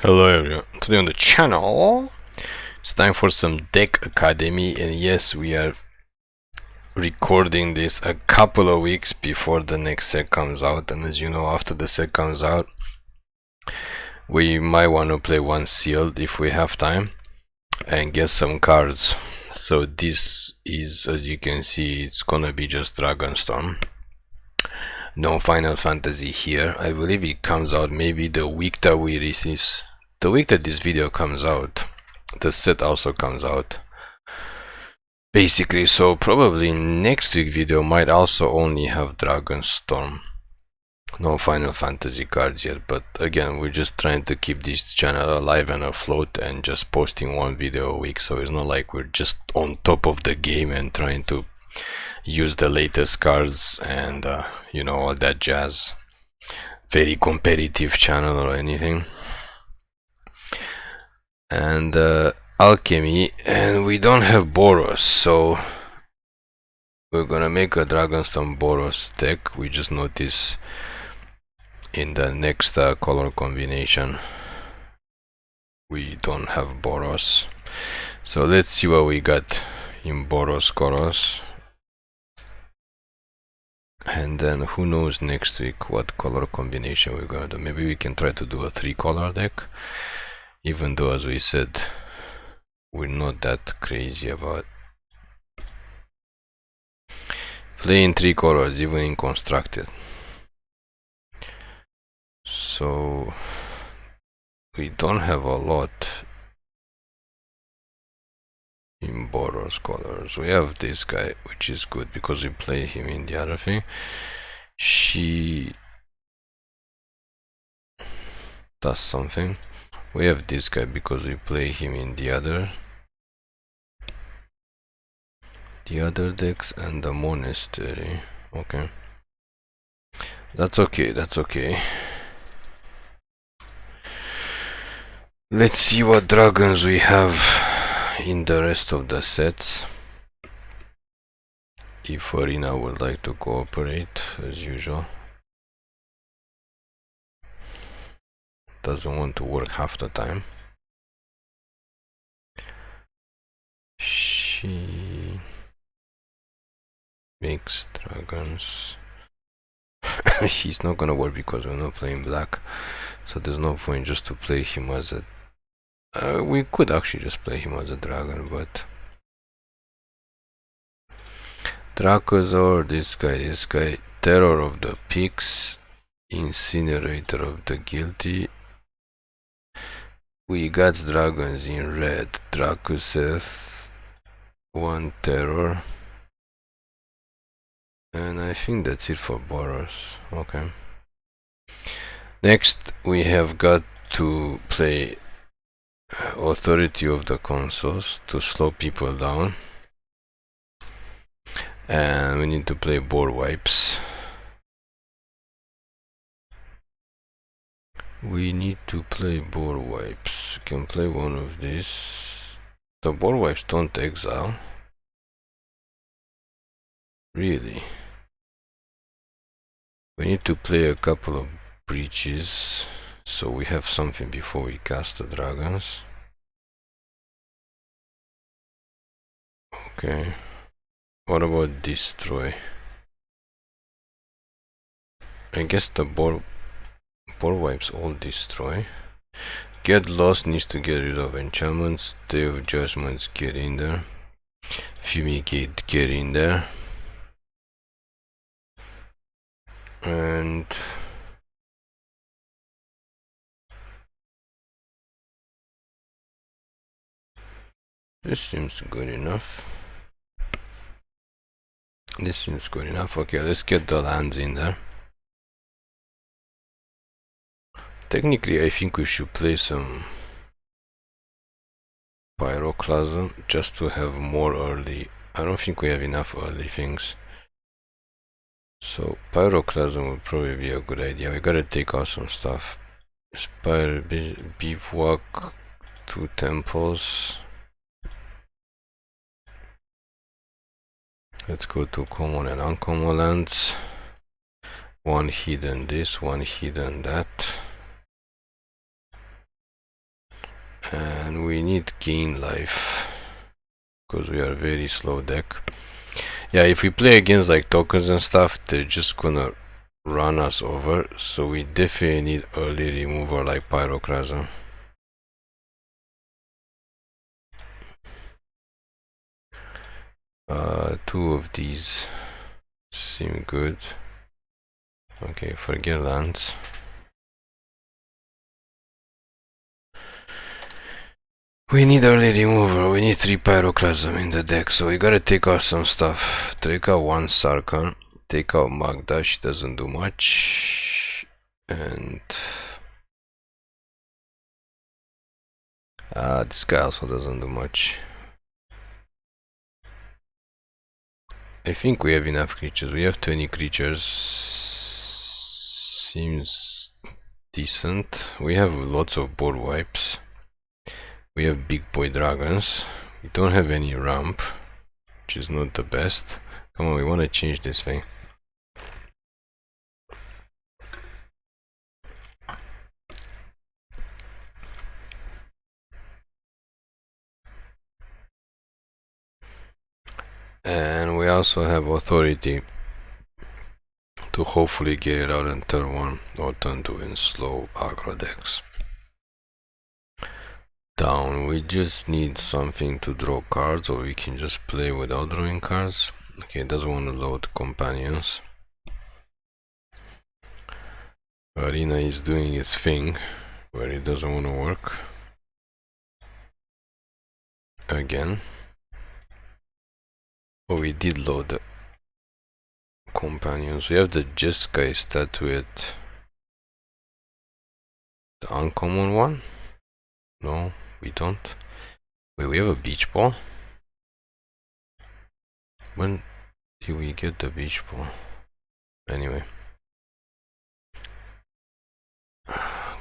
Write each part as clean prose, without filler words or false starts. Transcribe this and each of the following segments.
Hello everyone, today on the channel it's time for some Deck Academy, and yes, we are recording this a couple of weeks before the next set comes out. And as you know, after the set comes out we might want to play one sealed if we have time and get some cards. So this is, as you can see, it's gonna be just Dragonstorm, no Final Fantasy here. I believe it comes out maybe the week that we release. The week that this video comes out, the set also comes out, basically. So probably next week video might also only have Dragonstorm, no Final Fantasy cards yet. But again, we're just trying to keep this channel alive and afloat and just posting one video a week, so it's not like we're just on top of the game and trying to use the latest cards and you know, all that jazz. Very competitive channel or anything. And alchemy, and we don't have Boros, so we're gonna make a Dragonstorm Boros deck. We just noticed in the next color combination we don't have Boros, so let's see what we got in Boros. And then who knows next week what color combination we're gonna do. Maybe we can try to do a 3-color deck, even though, as we said, we're not that crazy about playing 3 colors even in constructed. So we don't have a lot in Boros colors. We have this guy, which is good because we play him in the other thing. She does something. We have this guy because we play him in the other decks, and the Monastery. Okay, that's okay. Let's see what dragons we have in the rest of the sets. If Arena would like to cooperate as usual. Doesn't want to work half the time. She makes dragons. He's not gonna work because we're not playing black, so there's no point just to play him as a we could actually just play him as a dragon, but Dracosaur, this guy, Terror of the Pigs, Incinerator of the Guilty. We got dragons in red, Drakuseth, 1 Terror, and I think that's it for Boros. Okay. Next we have got to play Authority of the Consuls to slow people down, and we need to play board wipes. We need to play board wipes. We can play one of these. The board wipes don't exile. Really? We need to play a couple of Breeches, so we have something before we cast the dragons. Okay. What about Destroy? I guess the board wipes all destroy. Get Lost needs to get rid of enchantments. Day of Judgments, get in there. Fumigate, get in there. And this seems good enough. Okay, let's get the lands in there. Technically, I think we should play some Pyroclasm just to have more early. I don't think we have enough early things. So Pyroclasm would probably be a good idea. We gotta take out some stuff. Spire, Bivouac, 2 temples. Let's go to common and uncommon lands. 1 hidden this, 1 hidden that. And we need gain life because we are very slow deck. Yeah, if we play against like tokens and stuff, they're just gonna run us over, so we definitely need early removal like Pyroclasm. Two of these seem good. Okay, forget lands. We need early removal, we need 3 Pyroclasm in the deck, so we gotta take out some stuff. Take out 1 Sarkhan, take out Magda, she doesn't do much. And this guy also doesn't do much. I think we have enough creatures. We have 20 creatures. Seems decent. We have lots of board wipes. We have big boy dragons. We don't have any ramp, which is not the best. Come on, we want to change this thing. And we also have authority to hopefully get it out in turn 1 or turn 2 in slow aggro decks. Down, we just need something to draw cards, or we can just play without drawing cards. Okay, it doesn't want to load companions. Arena is doing its thing where it doesn't want to work. Again. Oh, we did load the companions. We have the Jeskai statuette. The uncommon one? No, we don't. Wait, we have a beach ball? When did we get the beach ball? Anyway.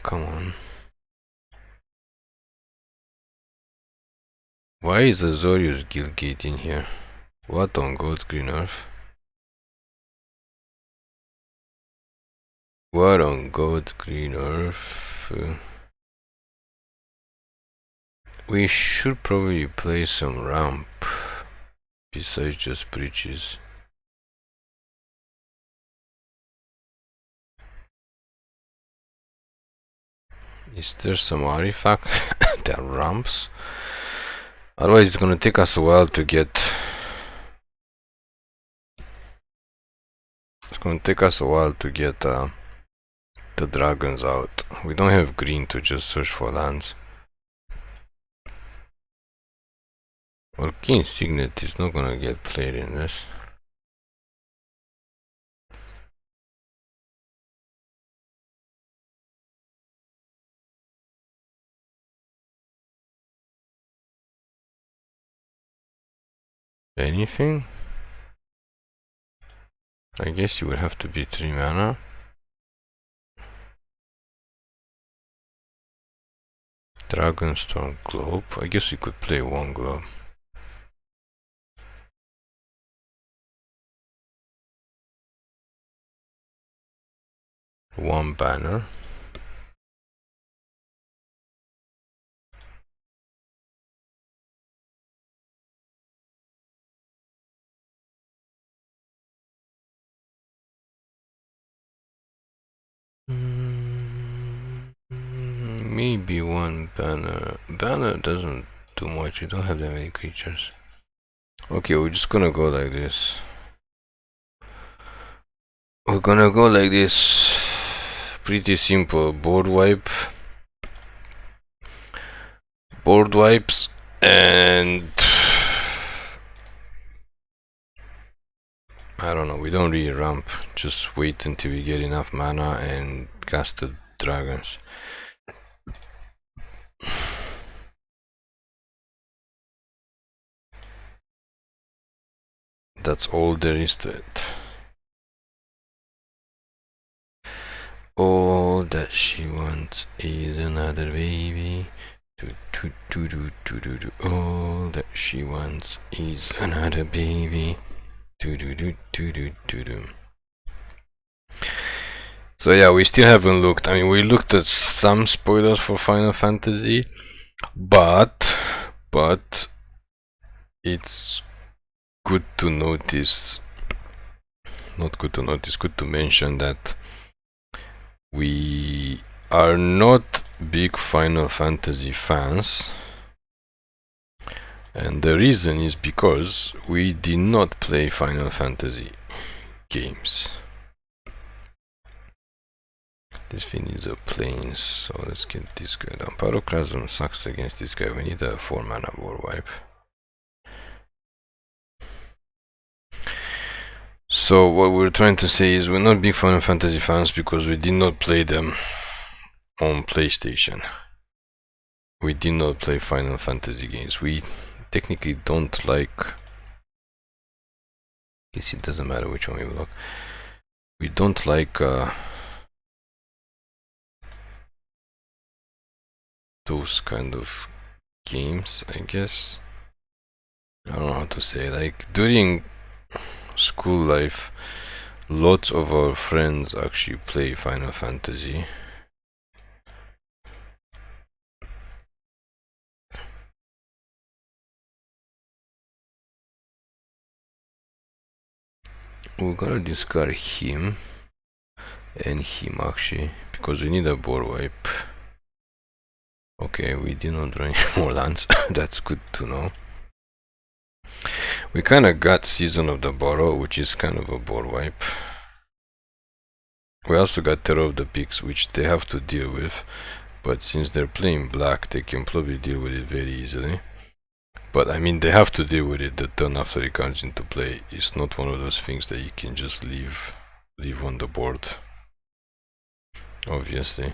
Come on. Why is Azorius Guildgate in here? What on God's green earth? What on God's green earth? We should probably play some ramp besides just Breeches. Is there some artifact that ramps? Otherwise it's gonna take us a while to get... It's gonna take us a while to get the dragons out. We don't have green to just search for lands. Well, King's Signet is not gonna get played in this. Anything? I guess you would have to be 3 mana. Dragonstorm Globe. I guess we could play 1 globe. One banner. Maybe 1 banner. Banner doesn't do much. You don't have that many creatures. Okay, we're just gonna go like this. We're gonna go like this. Pretty simple. Board wipe. Board wipes and I don't know, we don't really ramp. Just wait until we get enough mana and cast the dragons. That's all there is to it. All that she wants is another baby. All that she wants is another baby. So yeah, we still haven't looked. I mean, we looked at some spoilers for Final Fantasy, But it's good to notice, not good to notice, good to mention that we are not big Final Fantasy fans, and the reason is because we did not play Final Fantasy games. This thing needs a planes, so let's get this guy down. Pyroclasm sucks against this guy. We need a 4 mana war wipe. So what we're trying to say is we're not big Final Fantasy fans because we did not play them on PlayStation. We did not play Final Fantasy games. We technically don't like... I guess it doesn't matter which one we block. We don't like those kind of games, I guess. I don't know how to say. Like during school life, lots of our friends actually play Final Fantasy. We're gonna discard him and him actually because we need a board wipe. Okay, we did not draw any more lands. That's good to know. We kind of got Season of the Burrow, which is kind of a board wipe. We also got Terror of the Peaks, which they have to deal with, but since they're playing black, they can probably deal with it very easily. But I mean, they have to deal with it the turn after it comes into play. It's not one of those things that you can just leave on the board, obviously.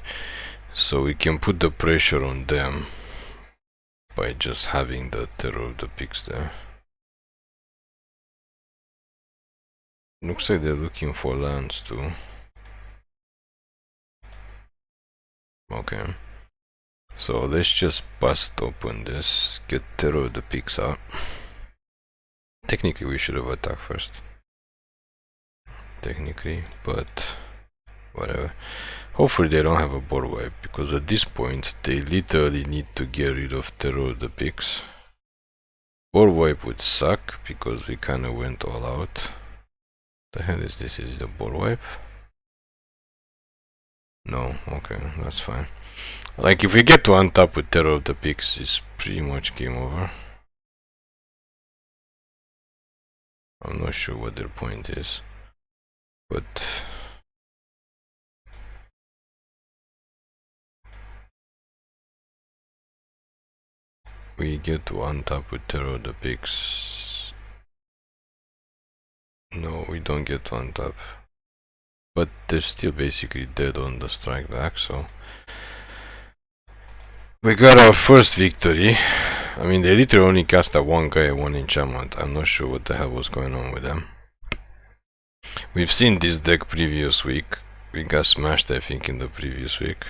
So we can put the pressure on them by just having the Terror of the Peaks there. Looks like they're looking for lands too. Okay. So let's just bust open this, get Terror of the Peaks out. Technically we should have attacked first. Technically, but whatever. Hopefully they don't have a board wipe, because at this point they literally need to get rid of Terror of the Peaks. Board wipe would suck because we kinda went all out. The hell is this? Is it a board wipe? No, okay, that's fine. Like if we get to untap with Terror of the Peaks, it's pretty much game over. I'm not sure what their point is, but we get to untap with Terror of the Peaks. No, we don't get to untap. But they're still basically dead on the strike back, so we got our first victory. I mean, they literally only cast a one guy and one enchantment. I'm not sure what the hell was going on with them. We've seen this deck previous week. We got smashed, I think, in the previous week.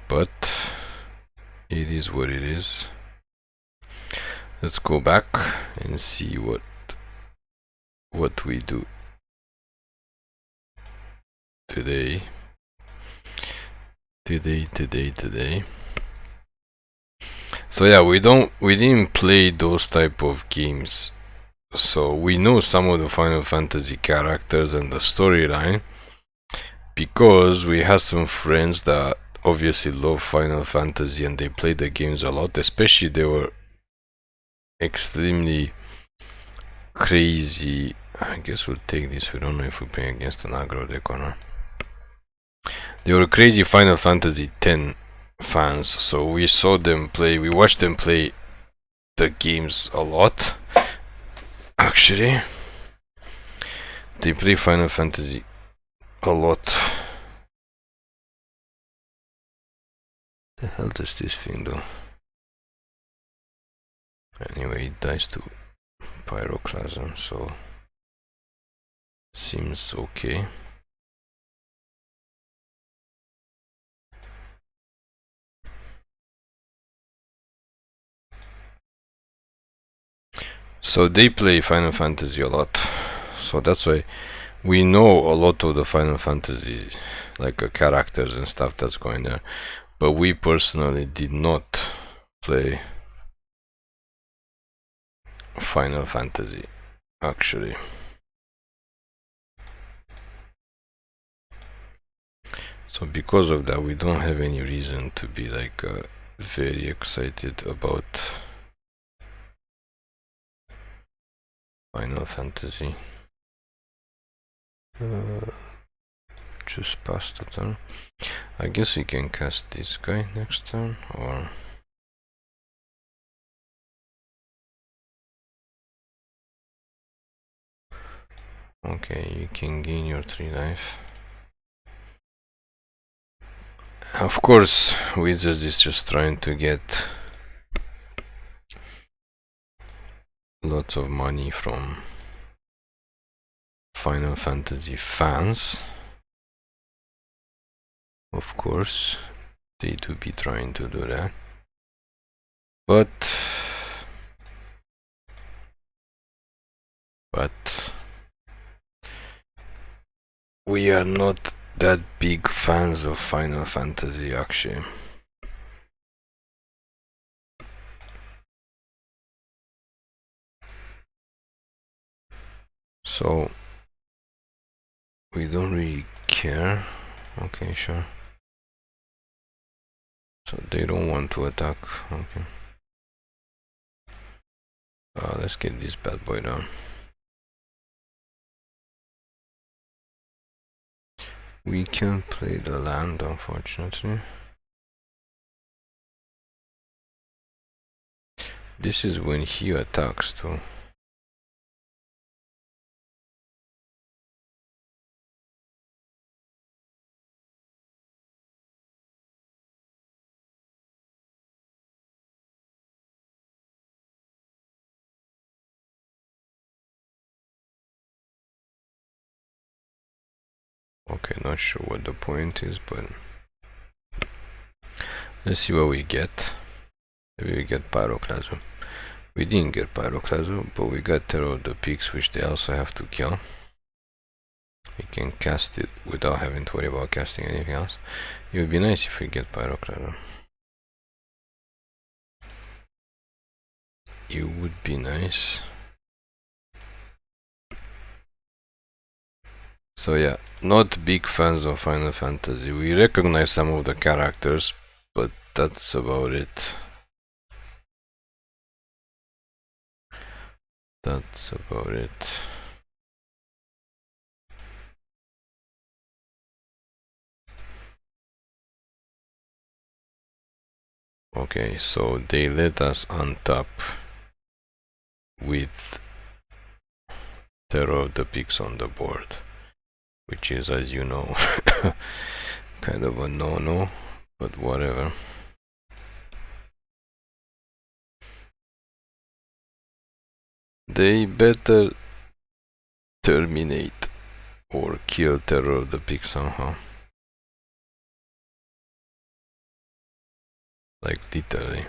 But it is what it is. Let's go back and see what we do today. So yeah, we didn't play those type of games, so we know some of the Final Fantasy characters and the storyline because we had some friends that obviously love Final Fantasy and they play the games a lot. Especially they were extremely crazy. I guess we'll take this. We don't know if we're playing against an aggro deck or not. They were crazy Final Fantasy X fans, so we saw them play. We watched them play the games a lot. Actually, they play Final Fantasy a lot. The hell does this thing do? Anyway, it dies to Pyroclasm, so seems okay. So they play Final Fantasy a lot, so that's why We know a lot of the Final Fantasy, like characters and stuff that's going there, but we personally did not play Final Fantasy, actually. So because of that, we don't have any reason to be like very excited about Final Fantasy. Just past the turn. I guess we can cast this guy next turn, or okay, you can gain your 3 life. Of course, Wizards is just trying to get lots of money from Final Fantasy fans. Of course, they do be trying to do that. But we are not that big fans of Final Fantasy, actually. So we don't really care. Okay, sure. So they don't want to attack. Okay. Let's get this bad boy down. We can play the land, unfortunately. This is when he attacks too. Okay, not sure what the point is, but let's see what we get. Maybe we get Pyroclasm. We didn't get Pyroclasm, but we got Terror of the Peaks, which they also have to kill. We can cast it without having to worry about casting anything else. It would be nice if we get Pyroclasm. It would be nice. So yeah, not big fans of Final Fantasy. We recognize some of the characters, but that's about it. That's about it. Okay, so they let us untap with Terror of the Peaks on the board, which is, as you know, kind of a no-no, but whatever. They better terminate or kill Terror of the Peaks somehow. Like literally.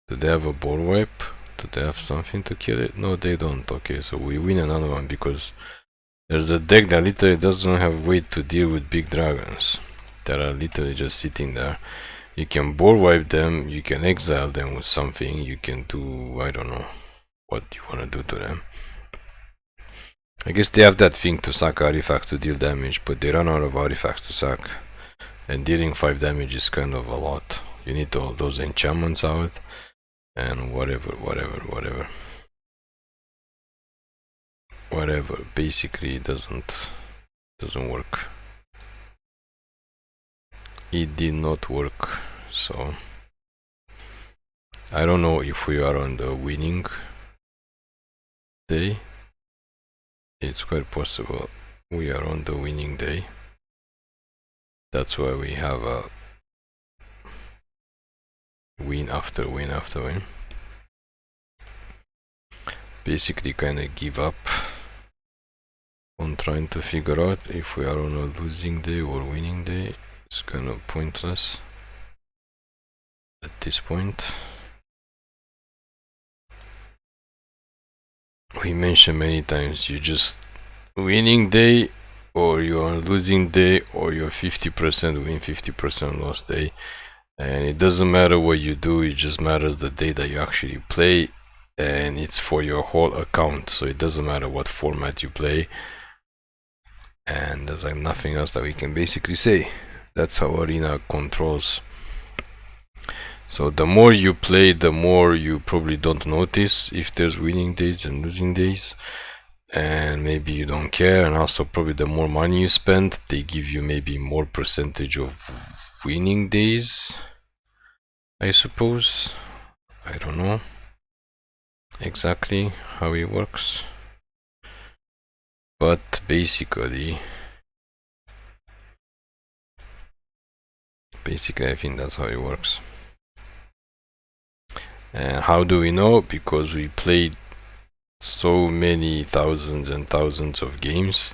Do they have a board wipe? Do they have something to kill it? No, they don't. Okay, so we win another one because there's a deck that literally doesn't have weight to deal with big dragons that are literally just sitting there. You can board wipe them, you can exile them with something, you can do, I don't know what you want to do to them. I guess they have that thing to sack artifacts to deal damage, but they run out of artifacts to sack. And dealing 5 damage is kind of a lot. You need all those enchantments out. And whatever. Basically it doesn't work. It did not work, so I don't know if we are on the winning day. It's quite possible we are on the winning day. That's why we have a win after win after win. Basically kinda give up on trying to figure out if we are on a losing day or winning day. It's kind of pointless at this point. We mentioned many times, you just winning day, or you're on losing day, or you're 50% win, 50% loss day. And it doesn't matter what you do, it just matters the day that you actually play, and it's for your whole account, so it doesn't matter what format you play. And there's like nothing else that we can basically say. That's how Arena controls. So the more you play, the more you probably don't notice if there's winning days and losing days, and maybe you don't care. And also probably the more money you spend, they give you maybe more percentage of winning days, I suppose. I don't know exactly how it works, but basically I think that's how it works. And how do we know? Because we played so many thousands and thousands of games.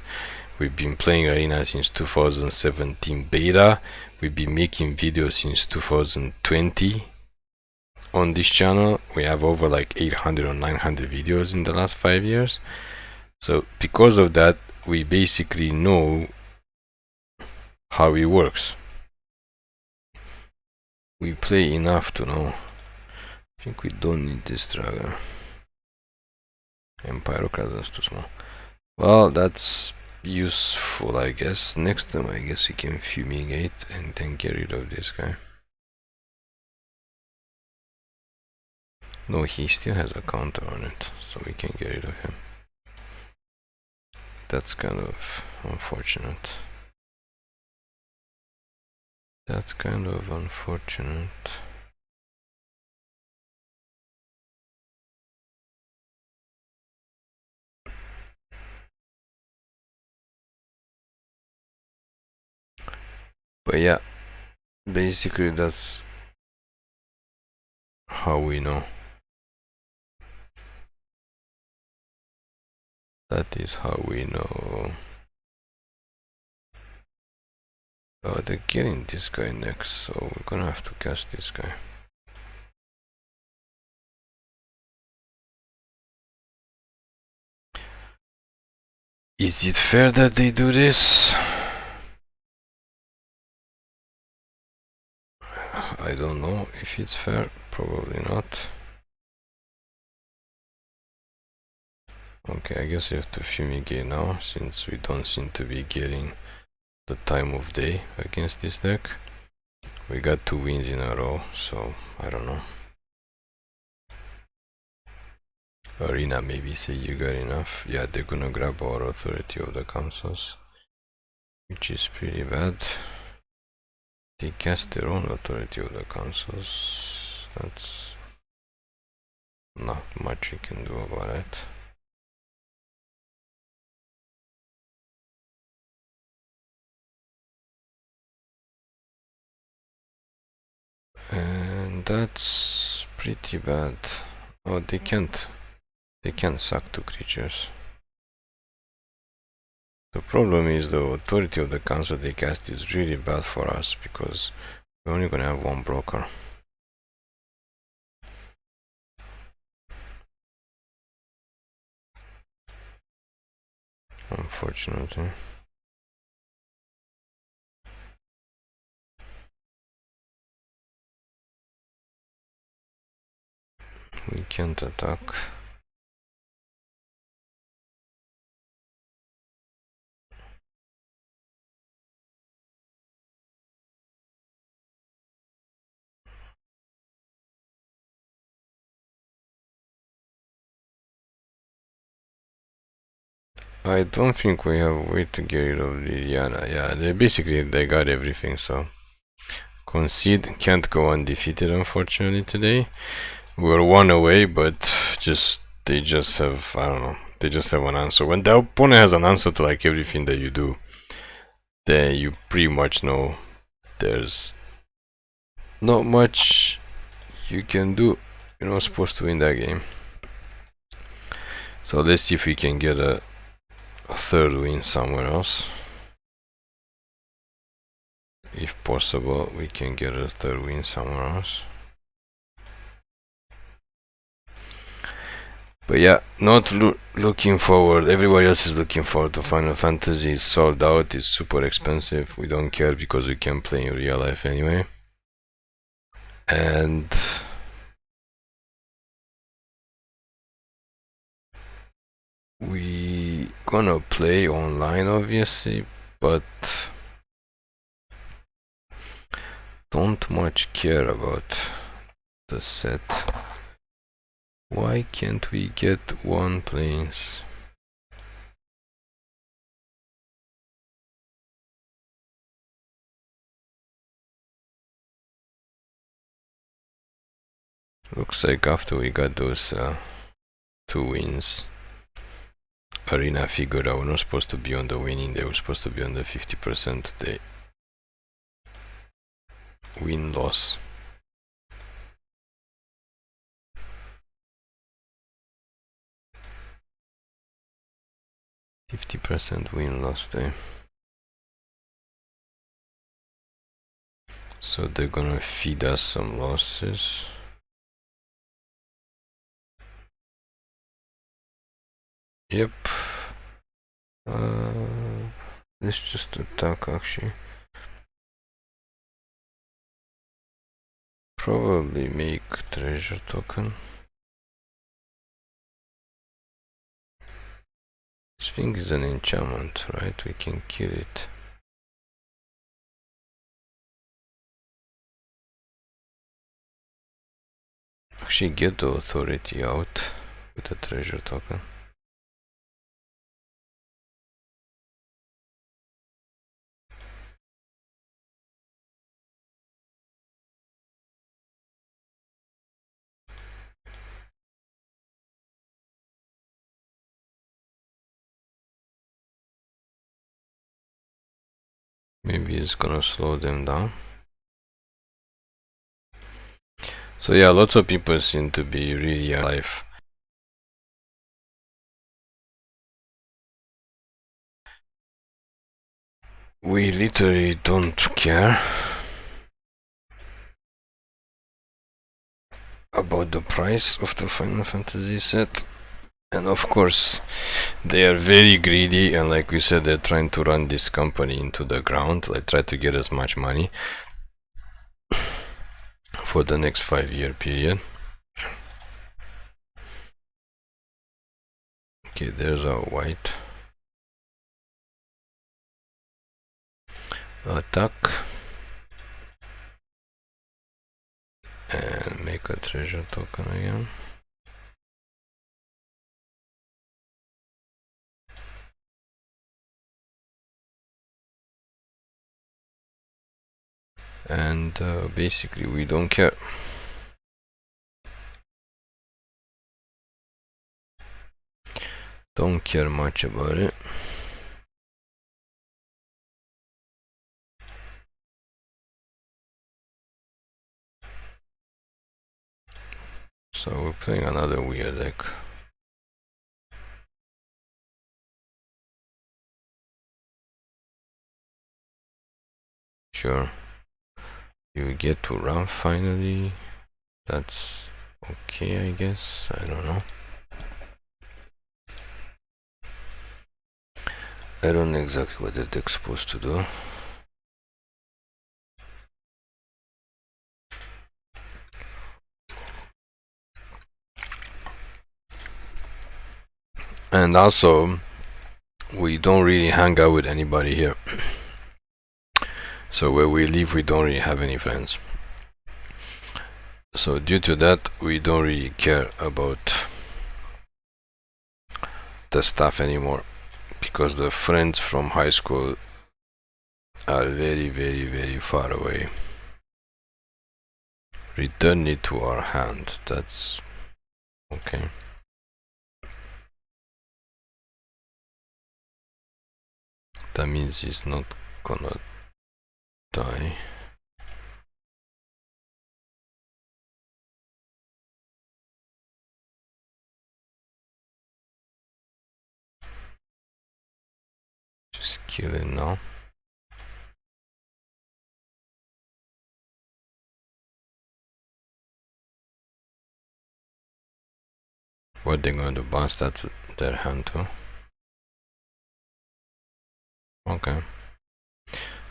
We've been playing Arena since 2017 beta. We've been making videos since 2020 on this channel. We have over like 800 or 900 videos in the last 5 years. So because of that, we basically know how it works. We play enough to know. I think we don't need this dragon. And Pyroclasm is too small. Well, that's useful, I guess. Next time, I guess we can fumigate and then get rid of this guy. No, he still has a counter on it, so we can get rid of him. That's kind of unfortunate. That's kind of unfortunate. But yeah, basically that's how we know. That is how we know. Oh, they're getting this guy next, so we're gonna have to cast this guy. Is it fair that they do this? I don't know if it's fair, probably not. Okay, I guess we have to fumigate now, since we don't seem to be getting the time of day against this deck. We got 2 wins in a row, so I don't know. Arena maybe say you got enough. Yeah, they're gonna grab our authority of the Consuls, which is pretty bad. They cast their own authority of the Consuls. That's not much we can do about it. And that's pretty bad. Oh, they can't sack 2 creatures. The problem is the authority of the council they cast is really bad for us, because we're only gonna have 1 broker. Unfortunately. We can't attack. I don't think we have a way to get rid of Liliana. Yeah, they got everything, so concede, can't go undefeated unfortunately today. We're 1 away, but they just have, I don't know, they just have an answer. When the opponent has an answer to like everything that you do, then you pretty much know there's not much you can do. You're not supposed to win that game. So let's see if we can get a 3rd win somewhere else. If possible, we can get a 3rd win somewhere else. But yeah, not looking forward. Everybody else is looking forward to Final Fantasy. It's sold out. It's super expensive. We don't care because we can play in real life anyway. And we gonna play online obviously, but don't much care about the set. Why can't we get one planes? Looks like after we got those 2 wins, Arena figured out we're not supposed to be on the winning, they were supposed to be on the 50% they win-loss. %50 win-loss day. So they're gonna feed us some losses. Yep. Let's just attack actually. Probably make treasure token. This thing is an enchantment, right? We can kill it. Actually get the authority out with a treasure token. Maybe it's gonna slow them down. So yeah, lots of people seem to be really alive. We literally don't care about the price of the Final Fantasy set. And of course, they are very greedy, and like we said, they're trying to run this company into the ground, like try to get as much money for the next 5-year period. Okay, there's our white. Attack. And make a treasure token again. And basically we don't care. Don't care much about it. So we're playing another weird deck. Sure. You get to run finally. That's okay, I guess. I don't know. I don't know exactly what the deck's supposed to do. And also, we don't really hang out with anybody here. So where we live, we don't really have any friends. So due to that, we don't really care about the stuff anymore, because the friends from high school are very, very, very far away. Return it to our hand. That's okay. That means he's not gonna die. Just kill him now. What they're going to bounce that their hand to? Okay.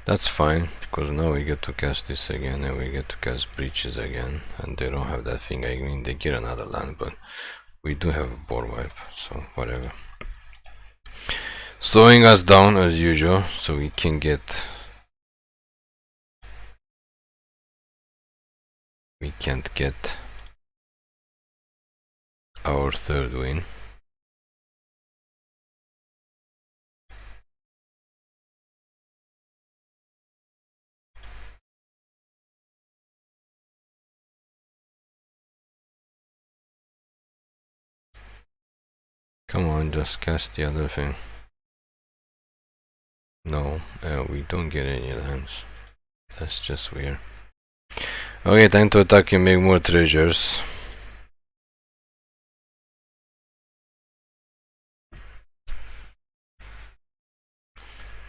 That's fine, because now we get to cast this again and we get to cast Breeches again, and they don't have that thing. I mean, they get another land, but we do have a board wipe, so whatever. Slowing us down as usual, so we can get... We can't get our third win. Come on, just cast the other thing. No, we don't get any lands. That's just weird. Okay, time to attack and make more treasures.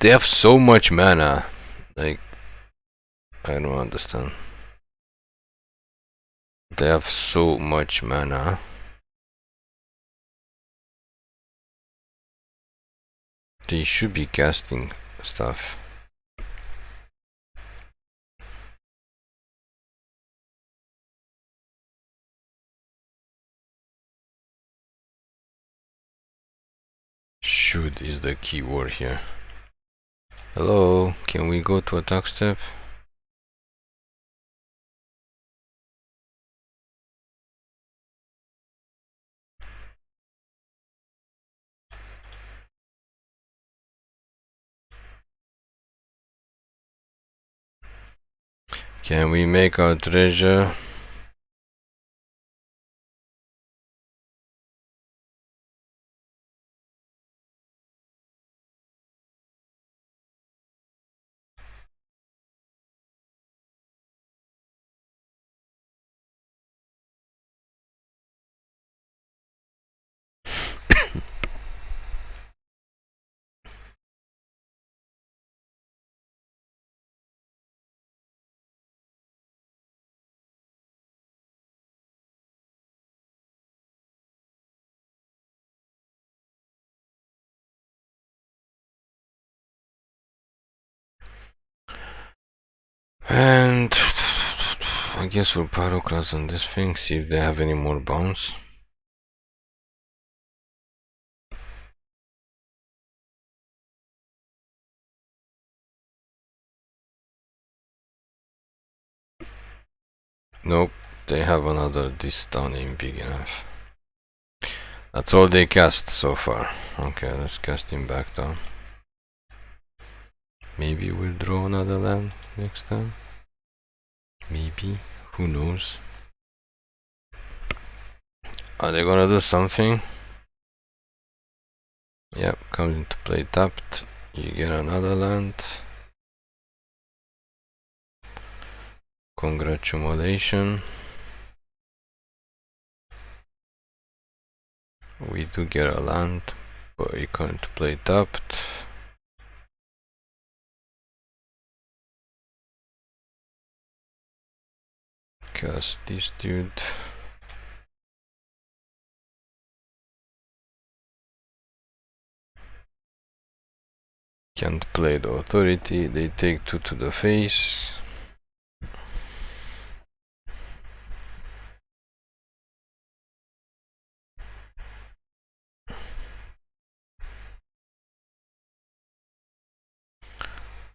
They have so much mana. Like, I don't understand. They have so much mana. They should be casting stuff. Should is the key word here. Hello, can we go to attack step? Can we make our treasure? And I guess we'll pyroclast on this thing, see if they have any more bounce. Nope, they have another. This down ain't big enough. That's all they cast so far. Okay, let's cast him back down. Maybe we'll draw another land next time. Maybe, who knows? Are they gonna do something? Yep, comes into play tapped. You get another land. Congratulations. We do get a land, but you can't play tapped. Cast this dude. Can't play the authority, they take 2 to the face.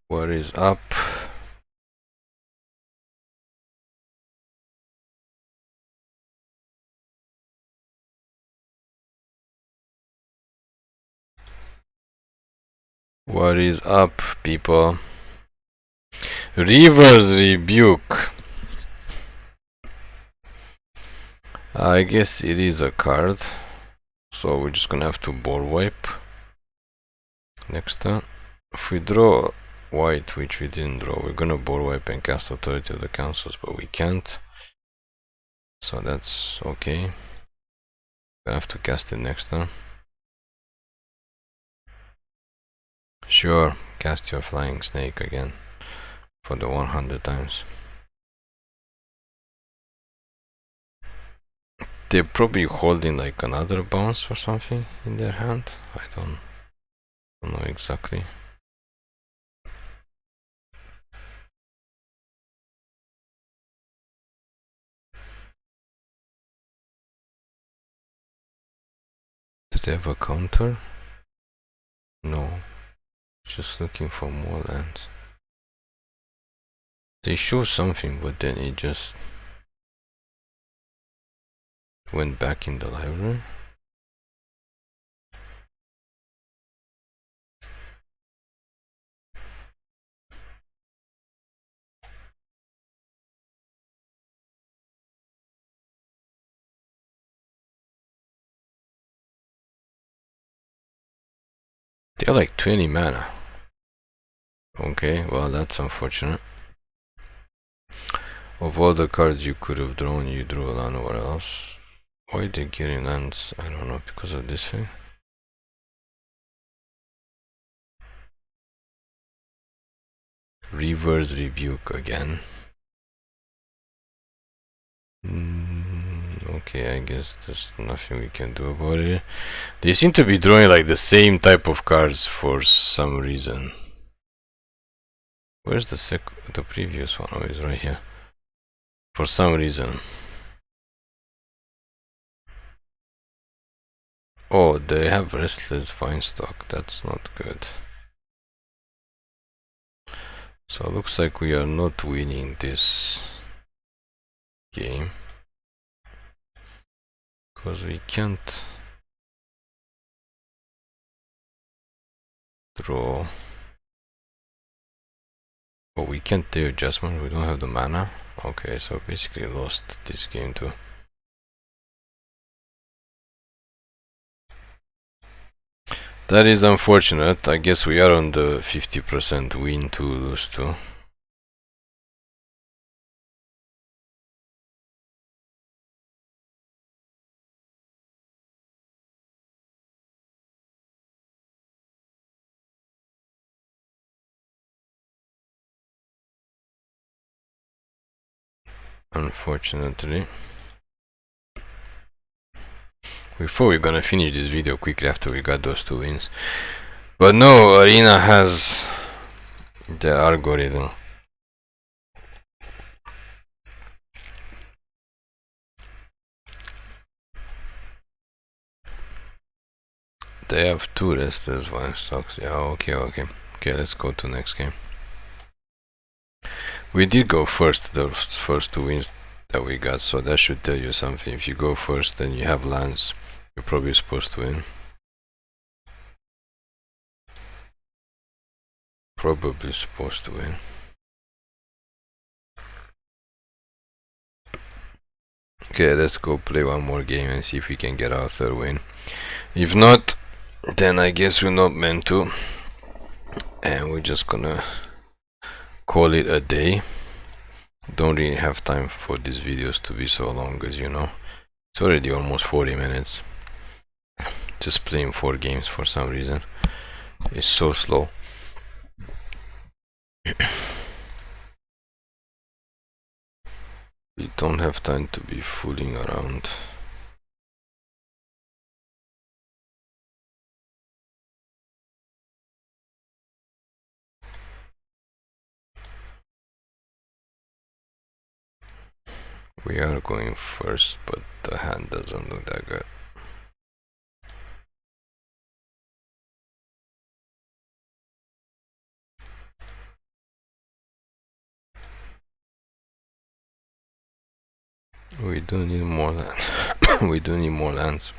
What is up? What is up, people? Reaver's Rebuke. I guess it is a card, so we're just gonna have to board wipe next turn. If we draw white, which we didn't draw, we're gonna board wipe and cast Authority of the Consuls, but we can't, so that's okay. I have to cast it next turn. Sure, cast your Flying Snake again for the 100 times. They're probably holding like another bounce or something in their hand. I don't know exactly. Did they have a counter? No. Just looking for more lands. They show something, but then it just went back in the library. They're like 20 mana. Okay, well that's unfortunate. Of all the cards you could have drawn, you drew a land or else. Why they getting lands? I don't know, because of this thing. Reverse Rebuke again. Okay, I guess there's nothing we can do about it. They seem to be drawing like the same type of cards for some reason. Where's the previous one? Oh, it's right here. For some reason. Oh, they have Restless Vinestock. That's not good. So it looks like we are not winning this game. Because we can't draw. Oh, we can't do adjustment. We don't have the mana. Okay, so basically lost this game too. That is unfortunate. I guess we are on the 50% win to lose to. Unfortunately. Before we're gonna finish this video quickly after we got those 2 wins. But no, Arena has the algorithm. They have 2 Restless Vinestocks. Yeah, okay. Okay, let's go to next game. We did go first, the first 2 wins that we got, so that should tell you something. If you go first and you have lands, you're probably supposed to win. Probably supposed to win. Okay, let's go play one more game and see if we can get our 3rd win. If not, then I guess we're not meant to. And we're just gonna call it a day. Don't really have time for these videos to be so long, as you know. It's already almost 40 minutes. Just playing 4 games for some reason. It's so slow. We don't have time to be fooling around. We are going first, but the hand doesn't look that good. We do need more land. We do need more lands.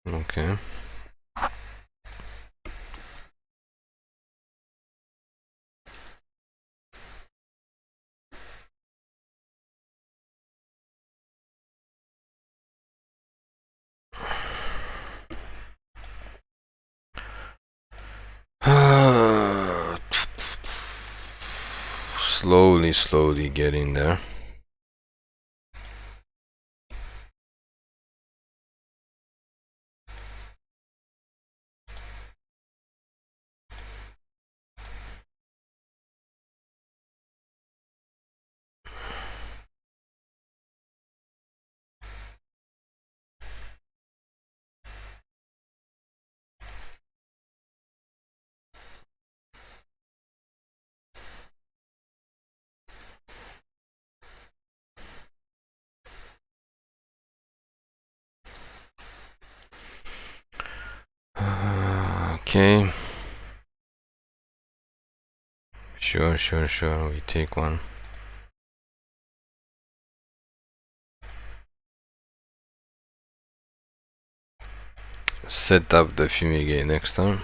Okay. slowly getting there. Okay. Sure. We take one. Set up the fumigate next time.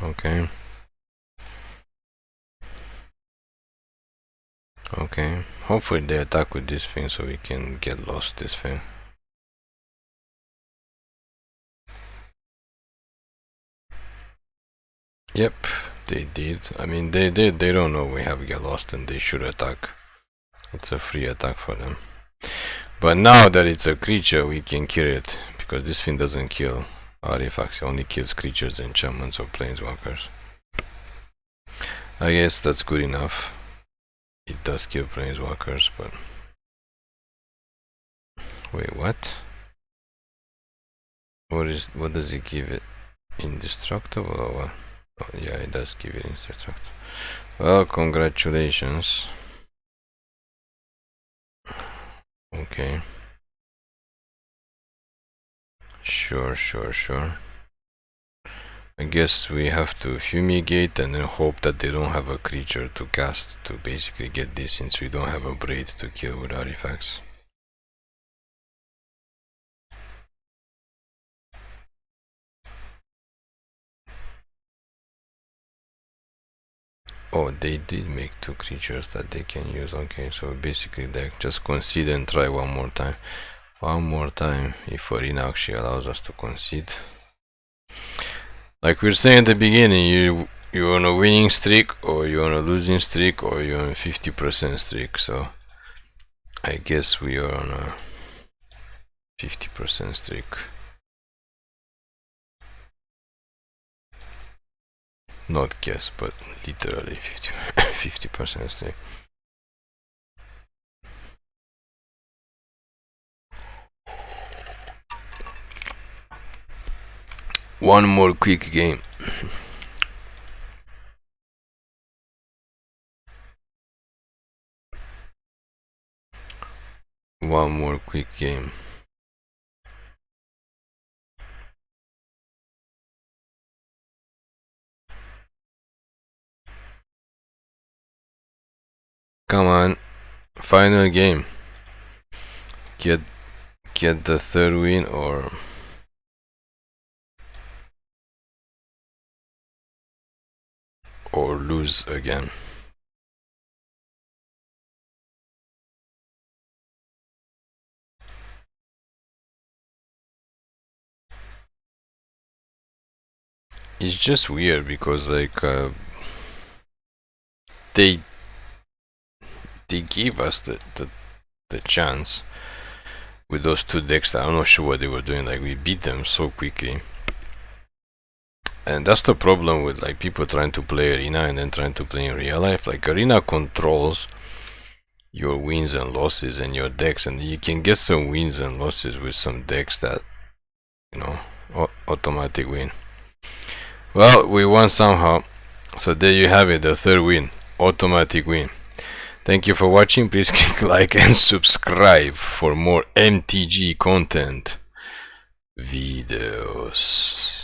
Okay. Okay. Hopefully they attack with this thing so we can get lost this thing. Yep, they did. I mean, they don't know we have get lost and they should attack. It's a free attack for them. But now that it's a creature, we can kill it because this thing doesn't kill artifacts. It only kills creatures, enchantments, or planeswalkers. I guess that's good enough. It does kill planeswalkers, but wait, what? What does it give it? Indestructible or what? Oh, yeah, it does give it indestructible. Well, congratulations. Okay. Sure. I guess we have to fumigate and then hope that they don't have a creature to cast to basically get this, since we don't have a braid to kill with artifacts. Oh, they did make two creatures that they can use. Okay, so basically they just concede and try one more time. One more time, if Arena actually allows us to concede. Like we were saying at the beginning, you're on a winning streak, or you're on a losing streak, or you're on a 50% streak. So I guess we are on a 50% streak. Not guess, but literally 50% streak. One more quick game. One more quick game. Come on, final game. Get the third win or lose again. It's just weird because like they gave us the chance with those two decks. I'm not sure what they were doing. Like we beat them so quickly, and that's the problem with like people trying to play Arena and then trying to play in real life. Like Arena controls your wins and losses and your decks, and you can get some wins and losses with some decks that, you know, automatic win. Well, we won somehow, so there you have it, the third win, automatic win. Thank you for watching. Please click like and subscribe for more MTG content videos.